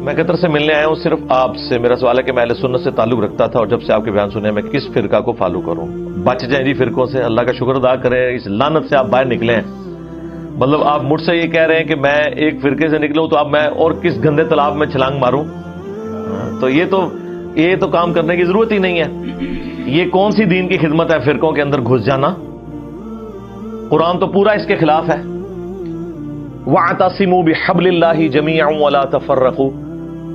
میں قطر سے ملنے آیا ہوں صرف آپ سے. میرا سوال ہے کہ میں اہل سنت سے تعلق رکھتا تھا اور جب سے آپ کے بیان سنے میں کس فرقہ کو فالو کروں؟ بچ جائیں جی فرقوں سے. اللہ کا شکر ادا کریں اس لعنت سے آپ باہر نکلے ہیں. مطلب آپ مجھ سے یہ کہہ رہے ہیں کہ میں ایک فرقے سے نکلوں تو اب میں اور کس گندے تالاب میں چھلانگ ماروں؟ تو یہ تو کام کرنے کی ضرورت ہی نہیں ہے. یہ کون سی دین کی خدمت ہے فرقوں کے اندر گھس جانا؟ قرآن تو پورا اس کے خلاف ہے. وَاعْتَصِمُوا بِحَبْلِ اللَّهِ جَمِيعًا وَلَا تَفَرَّقُوا.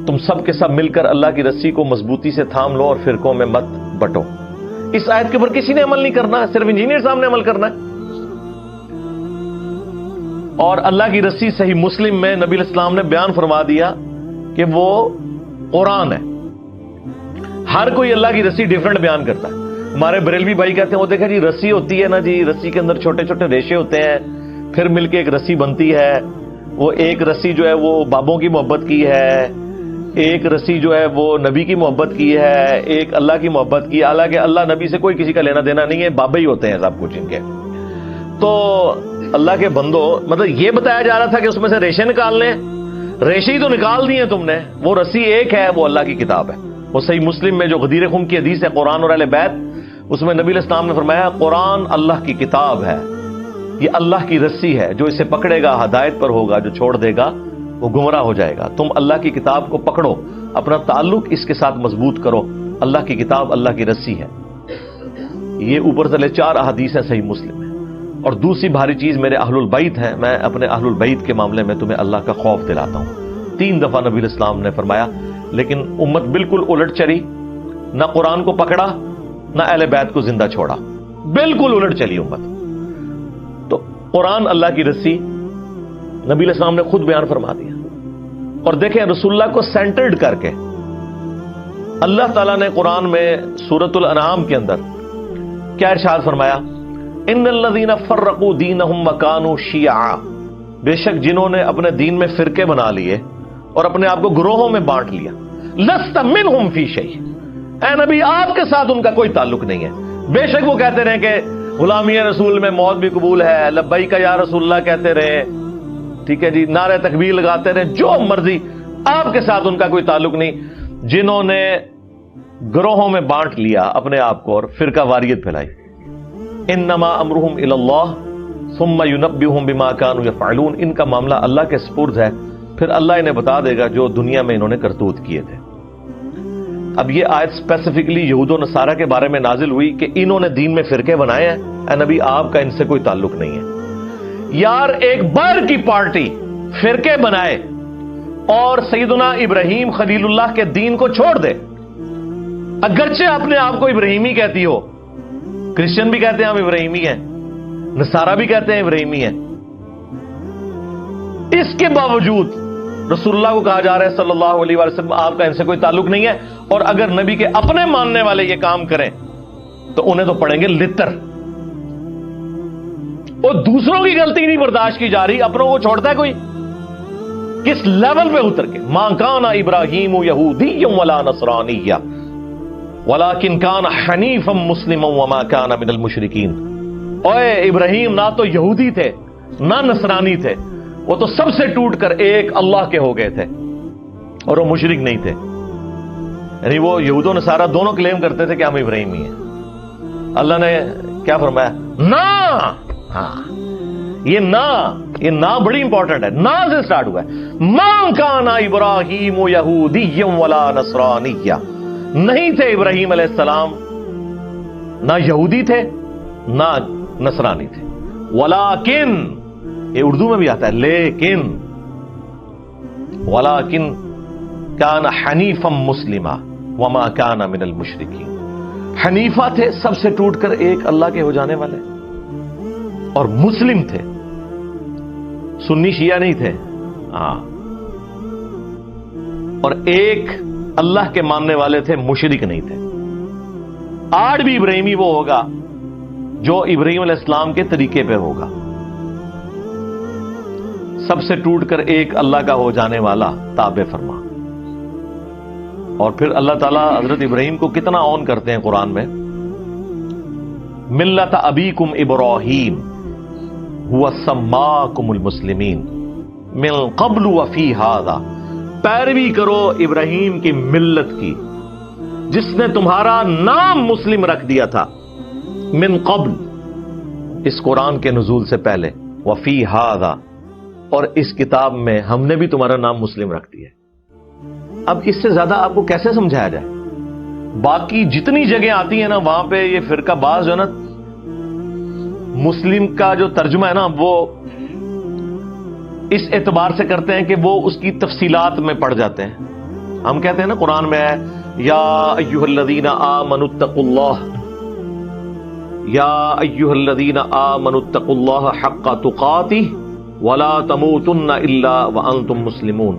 تم سب کے سب مل کر اللہ کی رسی کو مضبوطی سے تھام لو اور فرقوں میں مت بٹو. اس آیت کے اوپر کسی نے عمل نہیں کرنا ہے, صرف انجینئر صاحب نے عمل کرنا ہے. اور اللہ کی رسی صحیح مسلم میں نبی علیہ السلام نے بیان فرما دیا کہ وہ قرآن ہے. ہر کوئی اللہ کی رسی ڈیفرنٹ بیان کرتا ہے. ہمارے بریلوی بھائی کہتے ہیں وہ دیکھیں جی رسی ہوتی ہے نا جی, رسی کے اندر چھوٹے چھوٹے ریشے ہوتے ہیں, پھر مل کے ایک رسی بنتی ہے. وہ ایک رسی جو ہے وہ بابوں کی محبت کی ہے, ایک رسی جو ہے وہ نبی کی محبت کی ہے, ایک اللہ کی محبت کی. حالانکہ اللہ نبی سے کوئی کسی کا لینا دینا نہیں ہے, بابے ہی ہوتے ہیں سب کچھ ان کے. تو اللہ کے بندو, مطلب یہ بتایا جا رہا تھا کہ اس میں سے ریشے نکال لیں. ریشے ہی تو نکال دیے تم نے. وہ رسی ایک ہے, وہ اللہ کی کتاب ہے. وہ صحیح مسلم میں جو غدیر خم کی حدیث ہے قرآن اور اہل بیت, اس میں نبی علیہ السلام نے فرمایا قرآن اللہ کی کتاب ہے, یہ اللہ کی رسی ہے, جو اسے پکڑے گا ہدایت پر ہوگا, جو چھوڑ دے گا وہ گمراہ ہو جائے گا. تم اللہ کی کتاب کو پکڑو, اپنا تعلق اس کے ساتھ مضبوط کرو. اللہ کی کتاب اللہ کی رسی ہے. یہ اوپر سے 4 احادیث ہیں صحیح مسلم میں. اور دوسری بھاری چیز میرے اہل البیت ہیں. میں اپنے اہل البیت کے معاملے میں تمہیں اللہ کا خوف دلاتا ہوں. 3 دفعہ نبی علیہ السلام نے فرمایا, لیکن امت بالکل الٹ چلی, نہ قرآن کو پکڑا نہ اہل بیت کو زندہ چھوڑا. بالکل الٹ چلی امت. تو قرآن اللہ کی رسی نبی علیہ السلام نے خود بیان فرما دیا. اور دیکھیں رسول اللہ کو سینٹرڈ کر کے اللہ تعالیٰ نے قرآن میں سورۃ الانعام کے اندر کیا ارشاد فرمایا, ان الذین فرقوا دینہم وکانوا شیعا. بے شک جنہوں نے اپنے دین میں فرقے بنا لیے اور اپنے آپ کو گروہوں میں بانٹ لیا, لست منہم فی شیء. اے نبی آپ کے ساتھ ان کا کوئی تعلق نہیں ہے. بے شک وہ کہتے رہے کہ غلامی رسول میں موت بھی قبول ہے, لبیک یا رسول اللہ کہتے رہے, ٹھیک ہے جی, نعرہ تکبیر لگاتے رہے, جو مرضی, آپ کے ساتھ ان کا کوئی تعلق نہیں. جنہوں نے گروہوں میں بانٹ لیا اپنے آپ کو اور فرقہ واریت پھیلائی, انما امرهم الی اللہ ثم ینبئهم بما كانوا یفعلون. ان کا معاملہ اللہ کے سپرد ہے, پھر اللہ انہیں بتا دے گا جو دنیا میں انہوں نے کرتوت کیے تھے. اب یہ آیت اسپیسیفکلی یہود و نصارہ کے بارے میں نازل ہوئی کہ انہوں نے دین میں فرقے بنائے ہیں. اے نبی آپ کا ان سے کوئی تعلق نہیں ہے. یار ایک باہر کی پارٹی فرقے بنائے اور سیدنا ابراہیم خلیل اللہ کے دین کو چھوڑ دے, اگرچہ اپنے آپ کو ابراہیمی کہتی ہو, کرسچن بھی کہتے ہیں ہم ابراہیمی ہیں, نصارہ بھی کہتے ہیں ابراہیمی ہیں, اس کے باوجود رسول اللہ کو کہا جا رہا ہے صلی اللہ علیہ وسلم آپ کا ان سے کوئی تعلق نہیں ہے. اور اگر نبی کے اپنے ماننے والے یہ کام کریں تو انہیں تو پڑیں گے لتر. اور دوسروں کی غلطی نہیں برداشت کی جا رہی, اپنوں کو چھوڑتا ہے کوئی؟ کس لیول پہ اتر کے, ماں کان ابراہیم یہودی ولا نصرانی ولکن کان حنیفا مسلما وما کان من المشرکین. اوے ابراہیم نہ تو یہودی تھے نہ نصرانی تھے, وہ تو سب سے ٹوٹ کر ایک اللہ کے ہو گئے تھے اور وہ مشرک نہیں تھے. یعنی وہ یہود و نصارہ دونوں کلیم کرتے تھے کہ ہم ابراہیمی ہیں. اللہ نے کیا فرمایا؟ نہ. ہاں یہ نہ بڑی امپورٹنٹ ہے, نہ سے سٹارٹ ہوا ہے. ما کان ابراہیم یہودی ولا نصرانی. نہیں تھے ابراہیم علیہ السلام نہ یہودی تھے نہ نصرانی تھے. ولیکن, یہ اردو میں بھی آتا ہے لیکن, ولیکن کان حنیفا مسلما وما کان من المشرکین. حنیفہ تھے سب سے ٹوٹ کر ایک اللہ کے ہو جانے والے, اور مسلم تھے, سنی شیعہ نہیں تھے. ہاں, اور ایک اللہ کے ماننے والے تھے, مشرک نہیں تھے. آج بھی ابراہیمی وہ ہوگا جو ابراہیم علیہ السلام کے طریقے پہ ہوگا, سب سے ٹوٹ کر ایک اللہ کا ہو جانے والا تابع فرما. اور پھر اللہ تعالیٰ حضرت ابراہیم کو کتنا آن کرتے ہیں قرآن میں, ملت ابیکم ابراہیم هو سماکم المسلمین من قبل وفی ھذا پیروی کرو ابراہیم کی ملت کی جس نے تمہارا نام مسلم رکھ دیا تھا من قبل، اس قرآن کے نزول سے پہلے، وفی ھذا، اور اس کتاب میں ہم نے بھی تمہارا نام مسلم رکھ دیا۔ اب اس سے زیادہ آپ کو کیسے سمجھایا جائے؟ باقی جتنی جگہیں آتی ہیں نا وہاں پہ یہ فرقہ باز جو ہے نا مسلم کا جو ترجمہ ہے نا وہ اس اعتبار سے کرتے ہیں کہ وہ اس کی تفصیلات میں پڑ جاتے ہیں۔ ہم کہتے ہیں نا قرآن میں ہے یا ایھا الذین آمنوا اتقوا اللہ، یا ایھا الذین آمنوا اتقوا اللہ حق تقاتہ ولا تموتن الا وانتم مسلمون،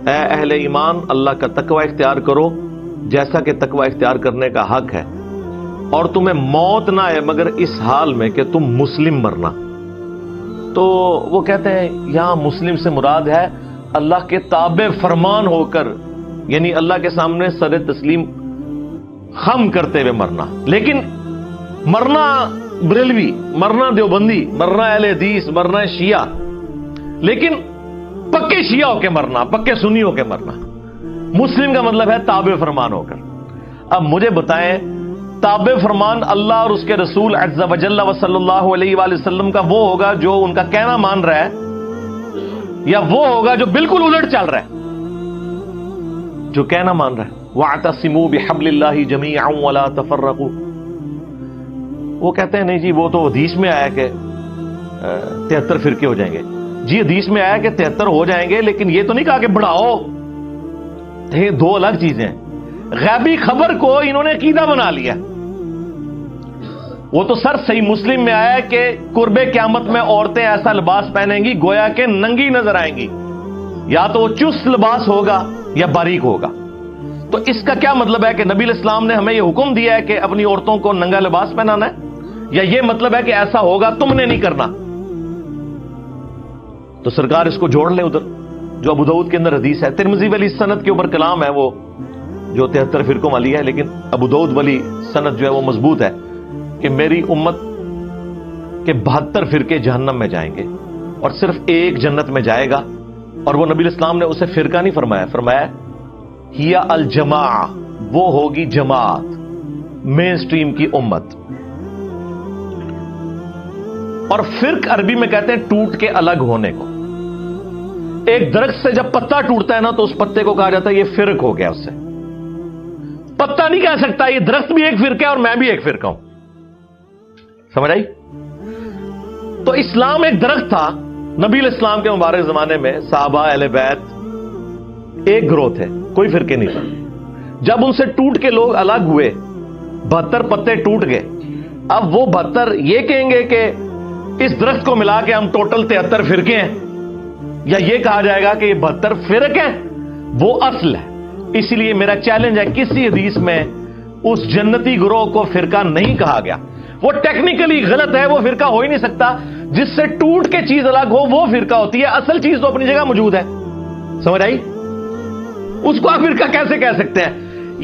اے اہل ایمان اللہ کا تقوی اختیار کرو جیسا کہ تقوی اختیار کرنے کا حق ہے، اور تمہیں موت نہ آئے مگر اس حال میں کہ تم مسلم مرنا۔ تو وہ کہتے ہیں یہاں مسلم سے مراد ہے اللہ کے تابع فرمان ہو کر، یعنی اللہ کے سامنے سر تسلیم خم کرتے ہوئے مرنا۔ لیکن مرنا بریلوی، مرنا دیوبندی، مرنا اہل حدیث، مرنا شیعہ، لیکن پکے شیعہ ہو کے مرنا، پکے سنی ہو کے مرنا۔ مسلم کا مطلب ہے تابع فرمان ہو کر۔ اب مجھے بتائیں تابع فرمان اللہ اور اس کے رسول عز و جل و صلی اللہ علیہ وآلہ وسلم کا وہ ہوگا جو ان کا کہنا مان رہا ہے، یا وہ ہوگا جو بالکل الٹ چل رہا ہے، جو کہنا مان رہا ہے وَاعْتَصِمُوا بِحَبْلِ اللَّهِ جَمِيعًا وَلَا تَفَرَّقُوا۔ وہ کہتے ہیں نہیں جی وہ تو حدیث میں آیا کہ 73 فرقے ہو جائیں گے۔ جی حدیث میں آیا کہ 73 ہو جائیں گے، لیکن یہ تو نہیں کہا کہ بڑھاؤ۔ یہ دو الگ چیزیں ہیں۔ غیبی خبر کو انہوں نے عقیدہ بنا لیا۔ وہ تو سر صحیح مسلم میں آیا ہے کہ قرب قیامت میں عورتیں ایسا لباس پہنیں گی گویا کہ ننگی نظر آئیں گی، یا تو وہ چست لباس ہوگا یا باریک ہوگا۔ تو اس کا کیا مطلب ہے کہ نبی علیہ السلام نے ہمیں یہ حکم دیا ہے کہ اپنی عورتوں کو ننگا لباس پہنانا ہے، یا یہ مطلب ہے کہ ایسا ہوگا تم نے نہیں کرنا؟ تو سرکار اس کو جوڑ لے ادھر جو ابو داؤد کے اندر حدیث ہے۔ ترمذی والی سند کے اوپر کلام ہے وہ جو 73 فرقوں والی ہے، لیکن ابو داؤد والی سند جو ہے وہ مضبوط ہے کہ میری امت کے 72 فرقے جہنم میں جائیں گے اور صرف ایک جنت میں جائے گا، اور وہ نبی علیہ السلام نے اسے فرقہ نہیں فرمایا، فرمایا ہی الجماع، وہ ہوگی جماعت، مین سٹریم کی امت۔ اور فرق عربی میں کہتے ہیں ٹوٹ کے الگ ہونے کو۔ ایک درخت سے جب پتا ٹوٹتا ہے نا تو اس پتے کو کہا جاتا ہے یہ فرق ہو گیا، اس سے پتا نہیں کہہ سکتا یہ درخت بھی ایک فرقہ ہے اور میں بھی ایک فرقہ ہوں۔ سمجھ آئی؟ تو اسلام ایک درخت تھا، نبی علیہ السلام کے مبارک زمانے میں صحابہ اہل بیت ایک گروہ تھے، کوئی فرقے نہیں تھے۔ جب ان سے ٹوٹ کے لوگ الگ ہوئے، 72 پتے ٹوٹ گئے، اب وہ 72 یہ کہیں گے کہ اس درخت کو ملا کے ہم ٹوٹل 73 فرقے ہیں، یا یہ کہا جائے گا کہ یہ 72 فرق ہیں، وہ اصل ہے۔ اسی لیے میرا چیلنج ہے کسی حدیث میں اس جنتی گروہ کو فرقہ نہیں کہا گیا۔ وہ ٹیکنیکلی غلط ہے، وہ فرقہ ہو ہی نہیں سکتا۔ جس سے ٹوٹ کے چیز الگ ہو وہ فرقہ ہوتی ہے، اصل چیز تو اپنی جگہ موجود ہے۔ سمجھ آئی؟ اس کو آپ فرقہ کیسے کہہ سکتے ہیں؟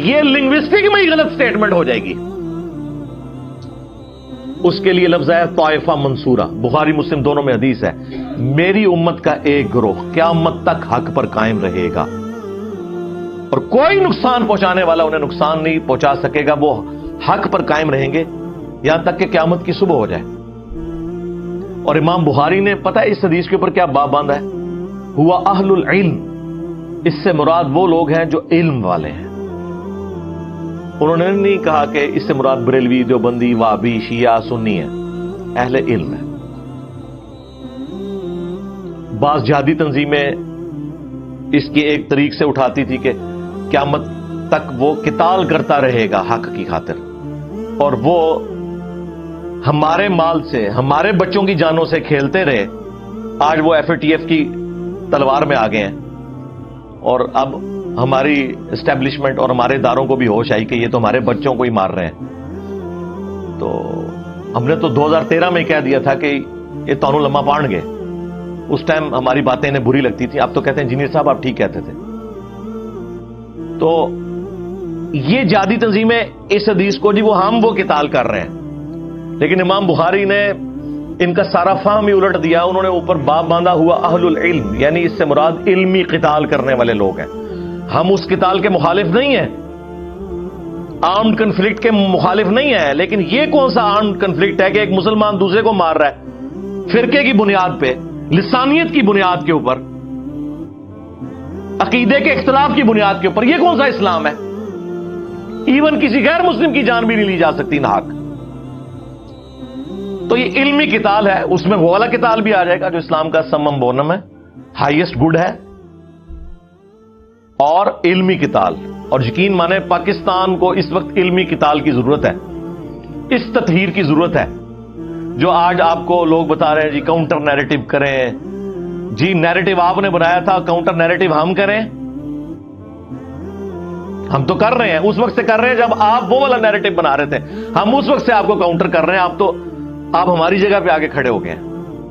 یہ لنگوسٹک میں ہی غلط سٹیٹمنٹ ہو جائے گی۔ اس کے لیے لفظ ہے طائفہ منصورہ، بخاری مسلم دونوں میں حدیث ہے، میری امت کا ایک گروہ قیامت تک حق پر قائم رہے گا، اور کوئی نقصان پہنچانے والا انہیں نقصان نہیں پہنچا سکے گا، وہ حق پر قائم رہیں گے یہاں تک کہ قیامت کی صبح ہو جائے۔ اور امام بخاری نے پتہ ہے اس حدیث کے اوپر کیا باب باندھا ہے؟ ہوا اہل العلم، اس سے مراد وہ لوگ ہیں جو علم والے ہیں۔ انہوں نے نہیں کہا کہ اس سے مراد بریلوی، دیوبندی، وہابی، شیعہ، سنی ہے، اہل علم ہے۔ بعض جہادی تنظیمیں اس کی ایک طریق سے اٹھاتی تھی کہ قیامت تک وہ قتال کرتا رہے گا حق کی خاطر، اور وہ ہمارے مال سے، ہمارے بچوں کی جانوں سے کھیلتے رہے۔ آج وہ FATF کی تلوار میں آ گئے ہیں، اور اب ہماری اسٹیبلشمنٹ اور ہمارے اداروں کو بھی ہوش آئی کہ یہ تو ہمارے بچوں کو ہی مار رہے ہیں۔ تو ہم نے تو 2013 میں کہہ دیا تھا کہ یہ تانوں لمحہ پان گئے۔ اس ٹائم ہماری باتیں انہیں بری لگتی تھی، اب تو کہتے ہیں انجینئر صاحب آپ ٹھیک کہتے تھے۔ تو یہ جہادی تنظیمیں اس حدیث کو جی وہ ہم وہ قتال کر رہے ہیں، لیکن امام بخاری نے ان کا سارا فہم ہی الٹ دیا. انہوں نے اوپر باب باندھا ہوا اہل العلم، یعنی اس سے مراد علمی قتال کرنے والے لوگ ہیں. ہم اس قتال کے مخالف نہیں ہیں، آرمڈ کنفلکٹ کے مخالف نہیں ہیں، لیکن یہ کون سا آرمڈ کنفلکٹ ہے کہ ایک مسلمان دوسرے کو مار رہا ہے فرقے کی بنیاد پہ، لسانیت کی بنیاد کے اوپر، عقیدے کے اختلاف کی بنیاد کے اوپر؟ یہ کون سا اسلام ہے؟ ایون کسی غیر مسلم کی جان بھی نہیں لی جا سکتی ناحق. تو یہ علمی قتال ہے. اس میں وہ والا قتال بھی آ جائے گا جو اسلام کا سمم بونم ہے، ہائیسٹ گڈ ہے، اور علمی قتال. اور یقین مانے پاکستان کو اس وقت علمی قتال کی ضرورت ہے، اس تطہیر کی ضرورت ہے. جو آج آپ کو لوگ بتا رہے ہیں جی کاؤنٹر نیریٹو کریں، جی نیریٹو آپ نے بنایا تھا، کاؤنٹر نیریٹو ہم کریں. ہم تو کر رہے ہیں، اس وقت سے کر رہے ہیں جب آپ وہ والا نیریٹو بنا رہے تھے. ہم اس وقت سے آپ کو کاؤنٹر کر رہے ہیں. آپ ہماری جگہ پہ آگے کھڑے ہو گئے ہیں.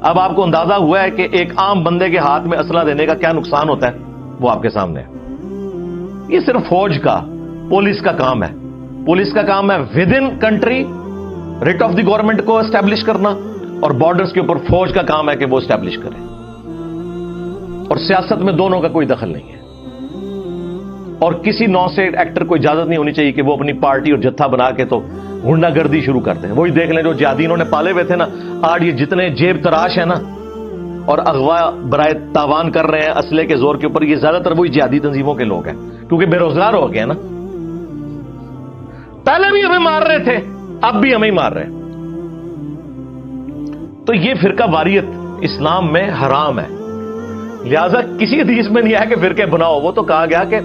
اب آپ کو اندازہ ہوا ہے کہ ایک عام بندے کے ہاتھ میں اسلحہ دینے کا کیا نقصان ہوتا ہے، وہ آپ کے سامنے ہے. یہ صرف فوج کا، پولیس کا کام ہے. پولیس کا کام ہے with in country rate of the government کو اسٹیبلش کرنا، اور بارڈرز کے اوپر فوج کا کام ہے کہ وہ اسٹیبلش کرے. اور سیاست میں دونوں کا کوئی دخل نہیں ہے. اور کسی نان اسٹیٹ ایکٹر کو اجازت نہیں ہونی چاہیے کہ وہ اپنی پارٹی اور جتھا بنا کے تو غنڈہ گردی شروع کرتے ہیں. وہی دیکھ لیں جو جہادی انہوں نے پالے ہوئے تھے نا، آج یہ جتنے جیب تراش ہیں نا اور اغوا برائے تاوان کر رہے ہیں اسلحے کے زور کے اوپر، یہ زیادہ تر وہی جہادی تنظیموں کے لوگ ہیں، کیونکہ بے روزگار ہو گئے نا. پہلے بھی ہمیں مار رہے تھے، اب بھی ہمیں ہی مار رہے ہیں. تو یہ فرقہ واریت اسلام میں حرام ہے. لہذا کسی حدیث میں نہیں آیا کہ فرقے بناؤ. وہ تو کہا گیا کہ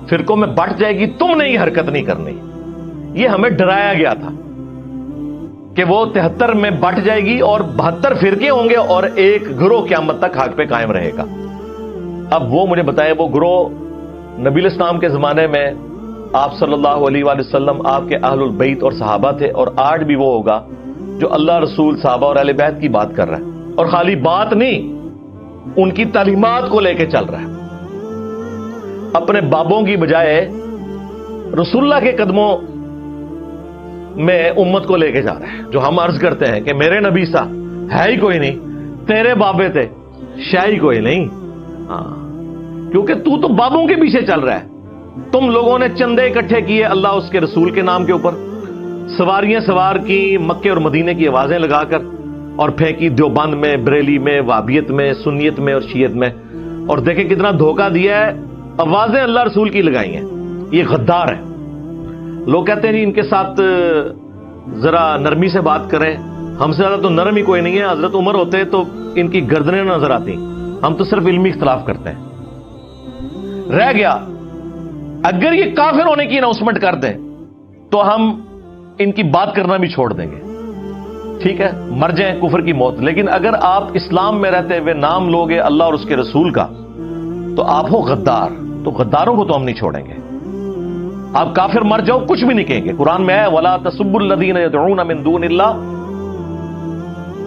فرقوں میں بٹ جائے گی، تم نے یہ حرکت نہیں کرنی. یہ ہمیں ڈرایا گیا تھا کہ وہ 73 میں بٹ جائے گی اور 72 فرقے ہوں گے اور ایک گروہ قیامت تک حق پہ قائم رہے گا. اب وہ مجھے بتائیں، وہ گروہ نبی الاسلام کے زمانے میں آپ صلی اللہ علیہ وآلہ وسلم، آپ کے اہل البیت اور صحابہ تھے، اور آج بھی وہ ہوگا جو اللہ رسول صحابہ اور اہل بیت کی بات کر رہا ہے، اور خالی بات نہیں، ان کی تعلیمات کو لے کے چل رہا ہے. اپنے بابوں کی بجائے رسول اللہ کے قدموں میں امت کو لے کے جا رہا ہے. جو ہم عرض کرتے ہیں کہ میرے نبی سا ہے ہی کوئی نہیں، تیرے بابے تھے شاہ ہی کوئی نہیں. کیونکہ تو بابوں کے پیچھے چل رہا ہے. تم لوگوں نے چندے اکٹھے کیے اللہ اس کے رسول کے نام کے اوپر، سواریاں سوار کی مکے اور مدینے کی آوازیں لگا کر، اور پھینکی دیوبند میں، بریلی میں، وہابیت میں، سنیت میں اور شیعت میں. اور دیکھیں کتنا دھوکہ دیا ہے، آوازیں اللہ رسول کی لگائی ہیں. یہ غدار ہے. لوگ کہتے ہیں جی ان کے ساتھ ذرا نرمی سے بات کریں. ہم سے زیادہ تو نرم ہی کوئی نہیں ہے. حضرت عمر ہوتے تو ان کی گردنیں نظر آتی. ہم تو صرف علمی اختلاف کرتے ہیں. رہ گیا اگر یہ کافر ہونے کی اناؤنسمنٹ کر دیں تو ہم ان کی بات کرنا بھی چھوڑ دیں گے. ٹھیک ہے، مر جائیں کفر کی موت. لیکن اگر آپ اسلام میں رہتے ہوئے نام لوگے اللہ اور اس کے رسول کا تو آپ ہو غدار. تو غداروں کو تو ہم نہیں چھوڑیں گے. آپ کافر مر جاؤ کچھ بھی نہیں کہیں گے. قرآن میں ہے وَلَا تَسُبُّوا الَّذِينَ يَدْعُونَ مِن دُونِ اللَّهِ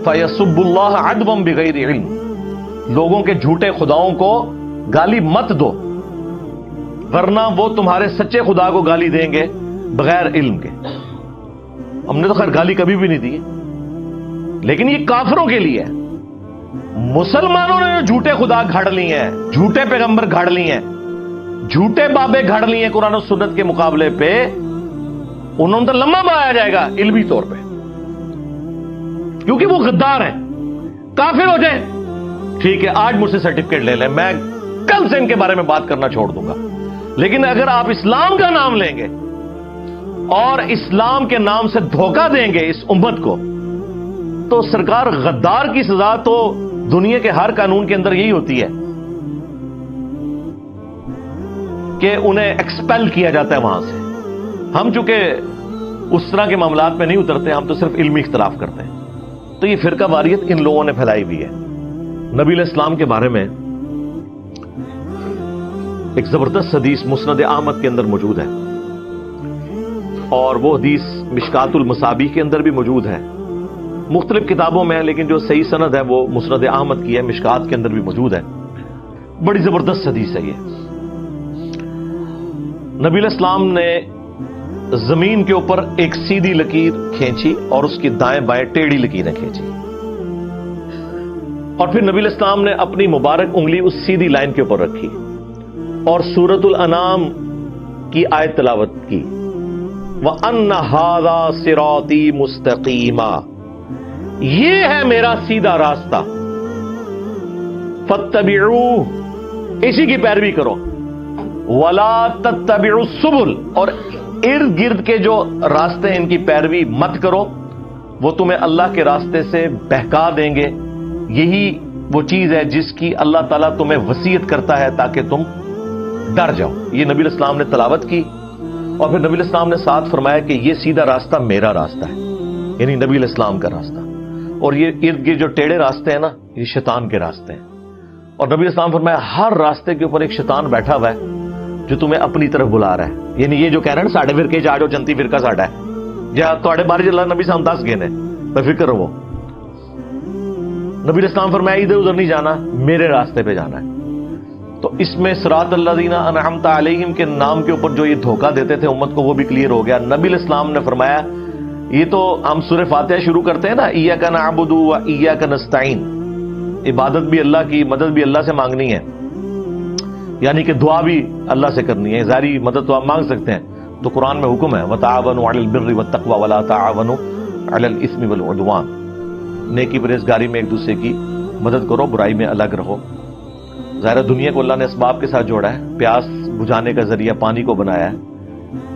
فَيَسُبُّوا اللَّهَ عَدْوًا بِغَيْرِ عِلْمٍ. لوگوں کے جھوٹے خداؤں کو گالی مت دو، ورنہ وہ تمہارے سچے خدا کو گالی دیں گے بغیر علم کے. ہم نے تو خیر گالی کبھی بھی نہیں دی، لیکن یہ کافروں کے لیے ہے. مسلمانوں نے جو جھوٹے خدا گھڑ لی ہیں، جھوٹے پیغمبر گھڑ لی ہیں، جھوٹے بابے گھڑ لی ہیں قرآن و سنت کے مقابلے پہ، انہوں نے تو لمبا بنایا جائے گا علمی طور پہ، کیونکہ وہ غدار ہیں. کافر ہو جائیں ٹھیک ہے، آج مجھ سے سرٹیفکیٹ لے لیں، میں کل سے ان کے بارے میں بات کرنا چھوڑ دوں گا. لیکن اگر آپ اسلام کا نام لیں گے اور اسلام کے نام سے دھوکہ دیں گے اس امت کو، تو سرکار غدار کی سزا تو دنیا کے ہر قانون کے اندر یہی ہوتی ہے کہ انہیں ایکسپیل کیا جاتا ہے وہاں سے. ہم چونکہ اس طرح کے معاملات میں نہیں اترتے، ہم تو صرف علمی اختلاف کرتے ہیں. تو یہ فرقہ واریت ان لوگوں نے پھیلائی ہوئی ہے. نبی علیہ السلام کے بارے میں ایک زبردست حدیث مسند احمد کے اندر موجود ہے، اور وہ حدیث مشکات المصابیح کے اندر بھی موجود ہے. مختلف کتابوں میں، لیکن جو صحیح سند ہے وہ مسند احمد کی ہے، مشکات کے اندر بھی موجود ہے. بڑی زبردست حدیث ہے یہ. نبی علیہ السلام نے زمین کے اوپر ایک سیدھی لکیر کھینچی اور اس کی دائیں بائیں ٹیڑھی لکیریں کھینچی، اور پھر نبی الاسلام نے اپنی مبارک انگلی اس سیدھی لائن کے اوپر رکھی اور سورۃ الانعام کی آیت تلاوت کی، وَأَنَّ هَذَا صِرَاطِي مُسْتَقِيمًا، یہ ہے میرا سیدھا راستہ، فَاتَّبِعُوهُ، اسی کی پیروی کرو، وَلَا تَتَّبِعُوا السُّبُلَ، اور ارد گرد کے جو راستے ہیں ان کی پیروی مت کرو، وہ تمہیں اللہ کے راستے سے بہکا دیں گے۔ یہی وہ چیز ہے جس کی اللہ تعالیٰ تمہیں وصیت کرتا ہے تاکہ تم ڈر جاؤ۔ یہ نبی الاسلام نے تلاوت کی، اور پھر نبی الاسلام نے ساتھ فرمایا کہ یہ سیدھا راستہ میرا راستہ ہے، یعنی نبی الاسلام کا راستہ، اور یہ ارد گرد جو ٹیڑھے راستے ہیں نا، یہ شیطان کے راستے ہیں۔ اور نبی الاسلام فرمایا ہر راستے کے اوپر ایک شیطان بیٹھا ہوا ہے جو تمہیں اپنی طرف بلا رہا ہے، یعنی یہ جو کہہ رہے ہیں نا ساڈے فرقے چ آ جاؤ، جنتی فرقہ ساڈا ہے، جہاں تواڈے بارے اللہ نبی صاحب 10 گئے نے، بے فکر رہو۔ نبی الاسلام فرمایا ادھر ادھر نہیں جانا، میرے راستے پہ جانا ہے۔ تو اس میں صراط الذین انعمت علیہم کے نام کے اوپر جو یہ دھوکہ دیتے تھے امت کو، وہ بھی کلیئر ہو گیا۔ نبی الاسلام نے فرمایا یہ تو ہم سورہ فاتحہ شروع کرتے ہیں نا، ایاک نعبد و ایاک نستعین، عبادت بھی اللہ کی، مدد بھی اللہ سے مانگنی ہے، یعنی کہ دعا بھی اللہ سے کرنی ہے، ظاہری مدد تو آپ مانگ سکتے ہیں، تو قرآن میں حکم ہے وتعاونوا علی البر والتقوی ولا تعاونوا علی الاثم والعدوان، نیکی پرہیزگاری میں ایک دوسرے کی مدد کرو، برائی میں الگ رہو۔ ظاہر دنیا کو اللہ نے اسباب کے ساتھ جوڑا ہے، پیاس بجھانے کا ذریعہ پانی کو بنایا ہے،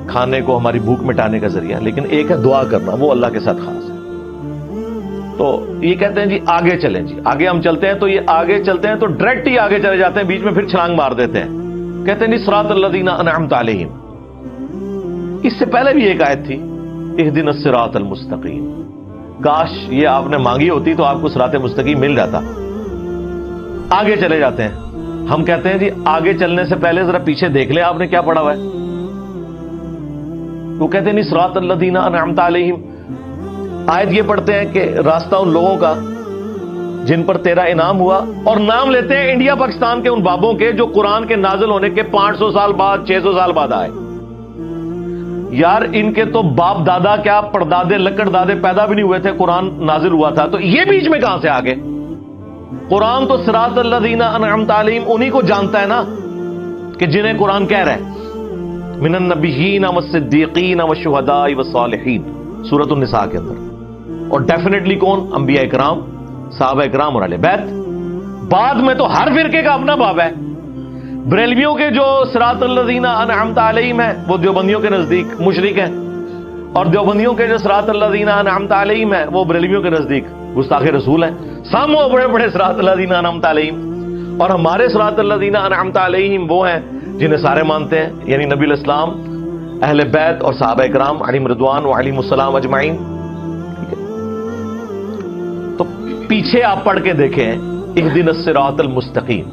کھانے کو ہماری بھوک مٹانے کا ذریعہ، لیکن ایک ہے دعا کرنا، وہ اللہ کے ساتھ خاص ہے۔ تو یہ کہتے ہیں جی آگے چلیں، جی آگے ہم چلتے ہیں، تو یہ آگے چلتے ہیں تو ڈائریکٹ ہی آگے چلے جاتے ہیں، بیچ میں پھر چھلانگ مار دیتے ہیں، کہتے ہیں جی صراط الذین انعمت علیہم۔ اس سے پہلے بھی ایک آیت تھی، اہدنا الصراط المستقیم، کاش یہ آپ نے مانگی ہوتی تو آپ کو صراط مستقیم مل جاتا۔ آگے چلے جاتے ہیں، ہم کہتے ہیں جی آگے چلنے سے پہلے ذرا پیچھے دیکھ لیں آپ نے کیا پڑھا ہوا ہے۔ وہ کہتے ہیں نہیں صراط الذین انعمت علیہم، آیت یہ پڑھتے ہیں کہ راستہ ان لوگوں کا جن پر تیرا انعام ہوا، اور نام لیتے ہیں انڈیا پاکستان کے ان بابوں کے جو قرآن کے نازل ہونے کے 500 سال بعد 600 سال بعد آئے۔ یار ان کے تو باپ دادا کیا پردادے لکڑ دادے پیدا بھی نہیں ہوئے تھے، قرآن نازل ہوا تھا، تو یہ بیچ میں کہاں سے آ گئے؟ قرآن تو صراط الذین انعمت علیہم انہی کو جانتا ہے نا کہ جنہیں قرآن کہہ رہا ہے من النبیین والصدیقین والشہداء والصالحین، سورۃ النساء کے اندر۔ اور ڈیفینیٹلی کون؟ انبیاء اکرام، صحابہ اکرام اور اہل بیت۔ بعد میں تو ہر فرقے کا اپنا باب ہے۔ بریلویوں کے جو صراط الذین انعمت علیہم ہیں وہ دیوبندیوں کے نزدیک مشرک ہیں، اور دیوبندیوں کے جو صراط الذین انعمت علیہم ہیں وہ بریلویوں کے نزدیک گستاخ رسول ہیں۔ سامو بڑے بڑے صراط الذین انعمت علیہم، اور ہمارے صراط الذین انعمت علیہم وہ ہیں جنہیں سارے مانتے ہیں، یعنی نبی الاسلام، اہل بیت اور صحابہ اکرام علیہم رضوان وعلیہم السلام اجمعین۔ تو پیچھے آپ پڑھ کے دیکھیں اہدنا الصراط المستقیم،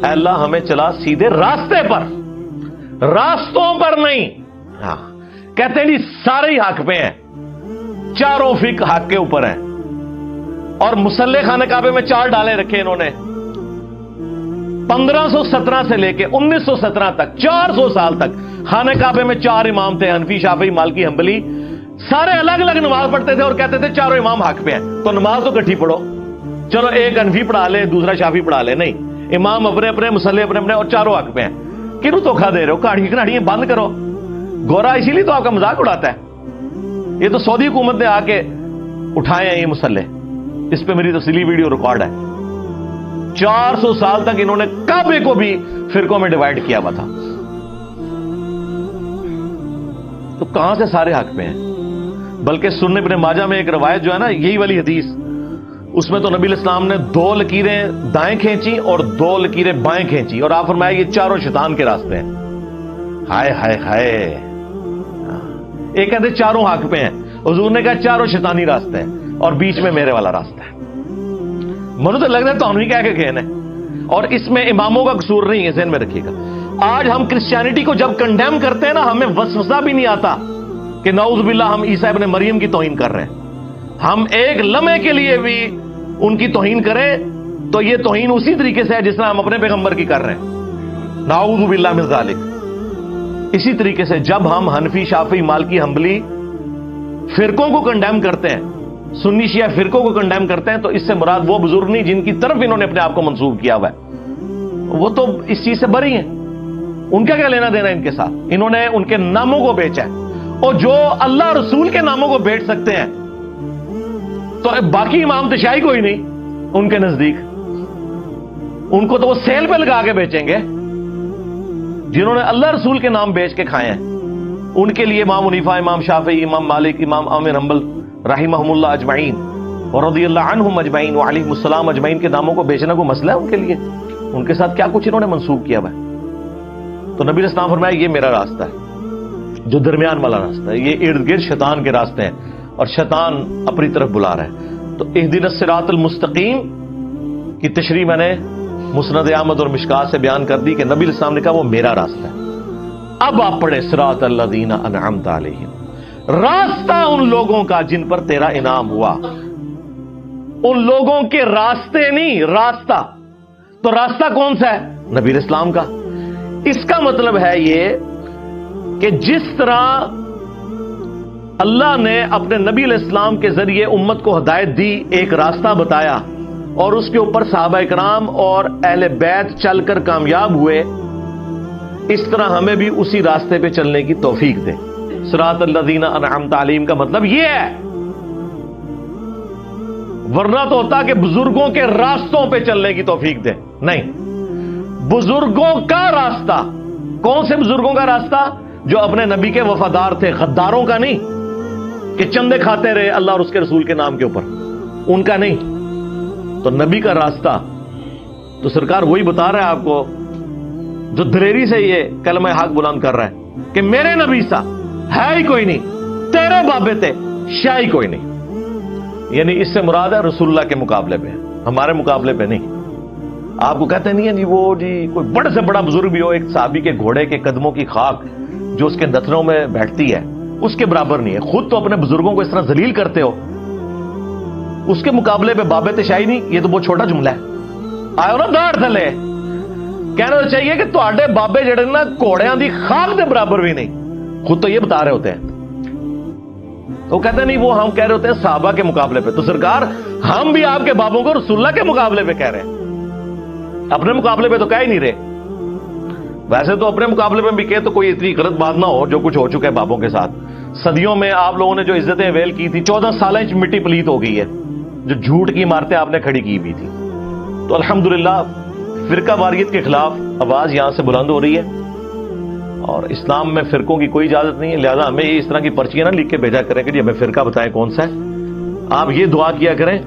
اے اللہ ہمیں چلا سیدھے راستے پر، راستوں پر نہیں۔ ہاں کہتے ہیں جی سارے ہی حق پہ ہیں، چاروں فقہ حق کے اوپر ہیں، اور مسلح خانہ کعبے میں 4 ڈالے رکھے انہوں نے 1517 سے لے کے 1917 تک، 400 سال تک خانہ کعبے میں 4 امام تھے، حنفی شافعی مالکی حنبلی، سارے الگ الگ نماز پڑھتے تھے اور کہتے تھے چاروں امام حق پہ ہیں، تو نماز تو کٹھی پڑھو، چلو ایک حنفی پڑھا لے دوسرا شافعی پڑھا لے، نہیں، امام اپنے اپنے، مسلح اپنے اپنے، اور چاروں حق پہ ہیں۔ کیوں دھوکھا دے رہے ہو؟ کہاڑیاں بند کرو۔ گورا اسی لیے تو آپ کا مذاق اڑاتا ہے، یہ تو سعودی حکومت نے آ کے اٹھائے ہیں یہ مسلح، اس پہ میری تفصیلی ویڈیو ریکارڈ ہے۔ 400 سال تک انہوں نے کعبے کو بھی فرقوں میں ڈیوائیڈ کیا ہوا تھا، تو کہاں سے سارے حق پہ ہیں؟ بلکہ سنن ابن ماجہ میں ایک روایت جو ہے نا، یہی والی حدیث، اس میں تو نبی الاسلام نے 2 لکیریں دائیں کھینچی اور 2 لکیریں بائیں کھینچی، اور آپ فرمایا یہ چاروں شیطان کے راستے ہیں۔ ہائے ہائے ہائے، ایک کہتے چاروں حق پہ ہیں، حضور نے کہا چاروں شیطانی راستے ہیں اور بیچ میں میرے والا راستہ ہے۔ منو تو لگ رہا ہے تو ہم نہیں کہہ کے گئے ہیں، اور اس میں اماموں کا قصور نہیں ہے، ذہن میں رکھیے گا۔ آج ہم کرسچینٹی کو جب کنڈیم کرتے ہیں نا، ہمیں وسوسہ بھی نہیں آتا کہ نعوذ باللہ ہم عیسیٰ ابن مریم کی توہین کر رہے ہیں۔ ہم ایک لمحے کے لیے بھی ان کی توہین کریں تو یہ توہین اسی طریقے سے ہے جس طرح ہم اپنے پیغمبر کی کر رہے ہیں، نعوذ باللہ من ذالک۔ اسی طریقے سے جب ہم حنفی، شافعی، مالکی، حنبلی فرقوں کو کنڈیم کرتے ہیں، سنی شیعہ فرقوں کو کنڈیم کرتے ہیں، تو اس سے مراد وہ بزرگ نہیں جن کی طرف انہوں نے اپنے آپ کو منسوب کیا ہوا ہے، وہ تو اس چیز سے بری ہیں، ان کا کیا لینا دینا ان کے ساتھ؟ انہوں نے ان کے ناموں کو بیچا ہے، اور جو اللہ رسول کے ناموں کو بیچ سکتے ہیں تو باقی امام تشیعی کوئی نہیں ان کے نزدیک، ان کو تو وہ سیل پہ لگا کے بیچیں گے۔ جنہوں نے اللہ رسول کے نام بیچ کے کھائے ہیں ان کے لیے امام حنیفہ، امام شافعی، امام مالک، امام احمد حنبل رحمہم اللہ اجمعین اور رضی اللہ عنہم اجمعین وعلیہم السلام اجمعین کے ناموں کو بیچنا کوئی مسئلہ ہے ان کے لیے؟ ان کے ساتھ کیا کچھ انہوں نے منسوب کیا ہوا ہے؟ تو نبی اسلام فرمایا یہ میرا راستہ ہے، جو درمیان والا راستہ ہے، یہ ارد گرد شیطان کے راستے ہیں اور شیطان اپنی طرف بلا رہا ہے۔ تو اہدنا الصراط المستقیم کی تشریح میں نے مسند احمد اور مشکات سے بیان کر دی کہ نبی اسلام نے کہا وہ میرا راستہ ہے۔ اب آپ پڑھیں صراط الذین انعمت علیہم، راستہ ان لوگوں کا جن پر تیرا انعام ہوا، ان لوگوں کے راستے نہیں، راستہ۔ تو راستہ کون سا ہے؟ نبی اسلام کا۔ اس کا مطلب ہے یہ کہ جس طرح اللہ نے اپنے نبی علیہ السلام کے ذریعے امت کو ہدایت دی، ایک راستہ بتایا، اور اس کے اوپر صحابہ کرام اور اہل بیت چل کر کامیاب ہوئے، اس طرح ہمیں بھی اسی راستے پہ چلنے کی توفیق دے۔ صراط الذین انعمت علیہم کا مطلب یہ ہے، ورنہ تو ہوتا کہ بزرگوں کے راستوں پہ چلنے کی توفیق دے، نہیں، بزرگوں کا راستہ۔ کون سے بزرگوں کا راستہ؟ جو اپنے نبی کے وفادار تھے، غداروں کا نہیں کہ چندے کھاتے رہے اللہ اور اس کے رسول کے نام کے اوپر، ان کا نہیں۔ تو نبی کا راستہ تو سرکار وہی بتا رہا ہے آپ کو جو دلیری سے یہ کلمہ حق بلند کر رہا ہے کہ میرے نبی سا ہے ہی کوئی نہیں، تیرے بابے تے شاہ ہی کوئی نہیں۔ یعنی اس سے مراد ہے رسول اللہ کے مقابلے پہ، ہمارے مقابلے پہ نہیں۔ آپ کو کہتے نہیں ہے جی وہ جی کوئی بڑے سے بڑا بزرگ بھی ہو، ایک صحابی کے گھوڑے کے قدموں کی خاک جو اس کے نتنوں میں بیٹھتی ہے اس کے برابر نہیں ہے۔ خود تو اپنے بزرگوں کو اس طرح ذلیل کرتے ہو، اس کے مقابلے پہ بابے تشائی نہیں، یہ تو بہت چھوٹا جملہ ہے۔ آئے نا داڑھ تھلے، کہنا تو چاہیے کہ تواڈے بابے جڑے نا گھوڑیاں دی خاک دے برابر بھی نہیں، خود تو یہ بتا رہے ہوتے ہیں۔ تو کہتے نہیں وہ ہم کہہ رہے ہوتے ہیں صحابہ کے مقابلے پہ، تو سرکار ہم بھی آپ کے بابوں کو رسول اللہ کے مقابلے پہ کہہ رہے ہیں، اپنے مقابلے پہ تو کہہ ہی نہیں رہے۔ ویسے تو اپنے مقابلے میں بھی کہے تو کوئی اتنی غلط بات نہ ہو جو کچھ ہو چکا ہے بابوں کے ساتھ۔ صدیوں میں آپ لوگوں نے جو عزتیں ویل کی تھی، 14 سال مٹی پلیت ہو گئی ہے، جو جھوٹ کی عمارتیں آپ نے کھڑی کی بھی تھی۔ تو الحمدللہ فرقہ واریت کے خلاف آواز یہاں سے بلند ہو رہی ہے، اور اسلام میں فرقوں کی کوئی اجازت نہیں ہے، لہذا ہمیں اس طرح کی پرچیاں نہ لکھ کے بھیجا کریں کہ جی ہمیں فرقہ بتائیں کون سا ہے۔ آپ یہ دعا کیا کریں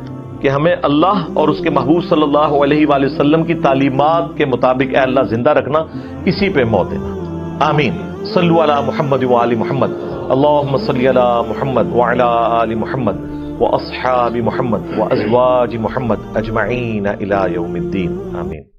کہ ہمیں اللہ اور اس کے محبوب صلی اللہ علیہ وآلہ وسلم کی تعلیمات کے مطابق اے اللہ زندہ رکھنا، اسی پہ موت دینا۔ آمین۔ صلو علی محمد وآل محمد، اللہم صلی علی محمد وعلی آل محمد واصحاب محمد وازواج محمد اجمعین الی یوم الدین، آمین۔